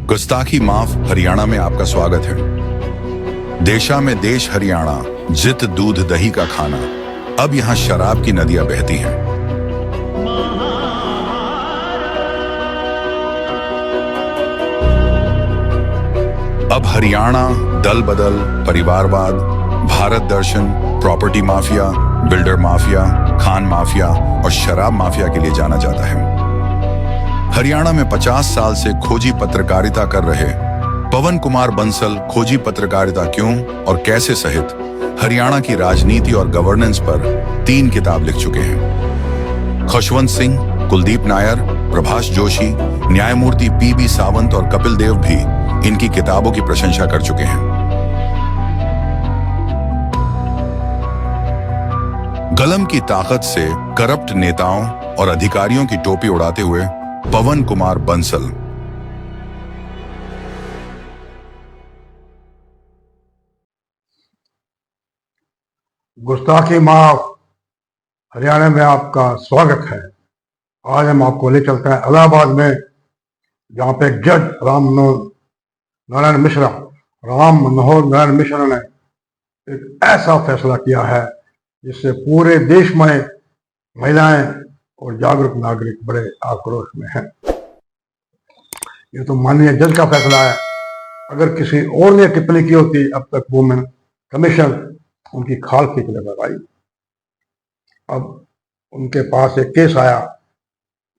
गुस्ताखी माफ हरियाणा में आपका स्वागत है। देशा में देश हरियाणा, जित दूध दही का खाना। अब यहाँ शराब की नदियां बहती हैं। अब हरियाणा दल बदल, परिवारवाद, भारत दर्शन, प्रॉपर्टी माफिया, बिल्डर माफिया, खान माफिया और शराब माफिया के लिए जाना जाता है। हरियाणा में 50 साल से खोजी पत्रकारिता कर रहे पवन कुमार बंसल खोजी पत्रकारिता क्यों और कैसे सहित हरियाणा की राजनीति और गवर्नेंस पर 3 किताब लिख चुके हैं। खुशवंत सिंह, कुलदीप नायर, प्रभाष जोशी, न्यायमूर्ति पीबी सावंत और कपिल देव भी इनकी किताबों की प्रशंसा कर चुके हैं। कलम की ताकत से करप्ट नेताओं और अधिकारियों की टोपी उड़ाते हुए पवन कुमार बंसल। गुस्ताखी माफ हरियाणा में आपका स्वागत है। आज हम आपको ले चलते हैं इलाहाबाद में, जहां पे जज राम मनोहर नारायण मिश्रा ने एक ऐसा फैसला किया है जिससे पूरे देश में महिलाएं और जागरूक नागरिक बड़े आक्रोश में हैं। ये तो माननीय जज का फैसला है। अगर किसी और ने टिप्पणी की होती, अब तक वुमेन कमीशन उनकी खाल खींच लेता भाई। अब उनके पास एक केस आया,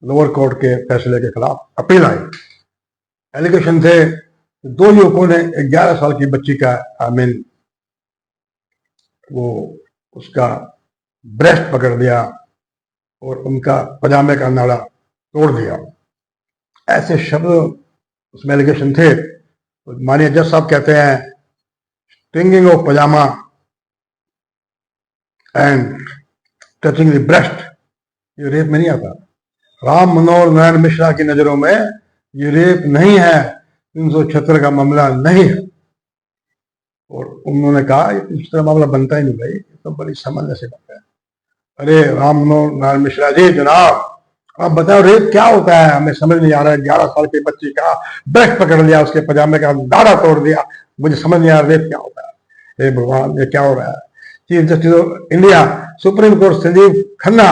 लोअर कोर्ट के फैसले के खिलाफ अपील आई। एलिगेशन थे 2 युवकों ने 11 साल की बच्ची का वो उसका ब्रेस्ट पकड़ दिया और उनका पजामे का नाड़ा तोड़ दिया। ऐसे शब्द उसमें एलिगेशन थे। तो माननीय जज साहब कहते हैं stringing of pyjama and touching the breast ये रेप में नहीं आता। राम मनोहर नारायण मिश्रा की नजरों में ये रेप नहीं है, 376 का मामला नहीं है। और उन्होंने कहा इस तरह मामला बनता ही नहीं भाई, तो बड़ी सामान्य से बात है। अरे राम मनोहर नारायण मिश्रा जी, जनाब आप बताओ रेप क्या होता है? हमें समझ नहीं आ रहा है। 11 साल की बच्ची का ब्रेस्ट पकड़ लिया, उसके पजामे का दाढ़ा तोड़ दिया, मुझे समझ नहीं आ रहा रेप क्या होता है। हे भगवान, ये क्या हो रहा है? Chief justice of India supreme court Sanjeev Khanna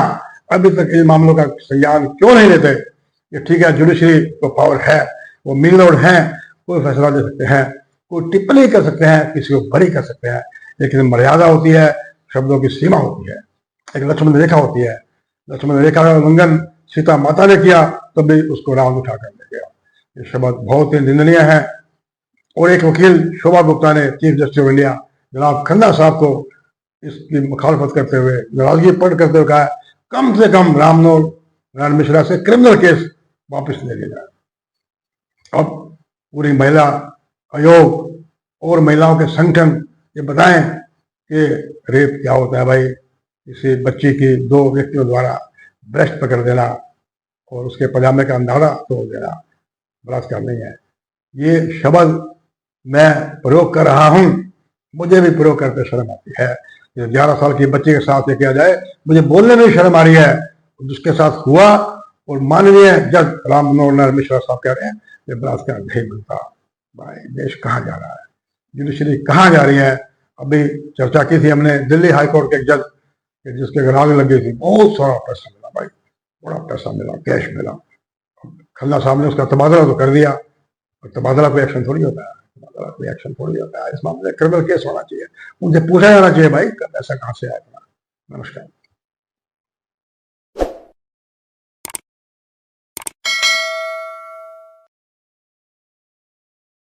अभी तक इन मामलों का संज्ञान क्यों नहीं लेते? ये ठीक है, जुडिशरी को पावर है, वो मिलनोड है, कोई फैसला दे सकते हैं, कोई टिप्पणी कर सकते हैं, किसी को बरी कर सकते हैं, लेकिन मर्यादा होती है, शब्दों की सीमा होती है, एक लक्ष्मण रेखा होती है। लक्ष्मण रेखा का उल्लंघन सीता माता ने किया तो भी उसको रावण उठा कर ले गया। ये शब्द बहुत ही निंदनीय है। और एक वकील शोभा गुप्ता ने चीफ जस्टिस ऑफ इंडिया जनाब खन्ना साहब को इसकी मुखालफत करते हुए, नाराजगी प्रकट करते हुए कहा कम से कम राम मनोहर नारायण मिश्रा से क्रिमिनल केस वापस ले लिया जाए। अब पूरी महिला आयोग और महिलाओं के संगठन ये बताएं कि रेप क्या होता है भाई। किसी बच्ची की 2 व्यक्तियों द्वारा ब्रेस्ट पकड़ देना और उसके पजामे का नाड़ा तोड़ देना बलात्कार नहीं है। ये शब्द मैं प्रयोग कर रहा हूं, मुझे भी प्रयोग करते शर्म आती है। 11 साल की बच्ची के साथ ये किया जाए, मुझे बोलने में शर्म आ रही है। जिसके साथ हुआ और माननीय जज राम मनोहर नारायण मिश्रा साहब कह रहे हैं ये बलात्कार नहीं बनता। भाई देश कहाँ जा रहा है? जुडिशरी कहाँ जा रही है? अभी चर्चा की थी हमने दिल्ली हाईकोर्ट के एक जज जिसके घर आग लगी थी, बहुत सारा पैसा मिला भाई, बड़ा पैसा मिला, कैश मिला। खन्ना साहब ने उसका तबादला तो कर दिया, और तबादला कोई एक्शन थोड़ी होता है। तबादला कोई एक्शन थोड़ी होता है। इस मामले में क्रिमिनल केस होना चाहिए, उनसे पूछा जाना चाहिए भाई पैसा कहाँ से आया। नमस्कार।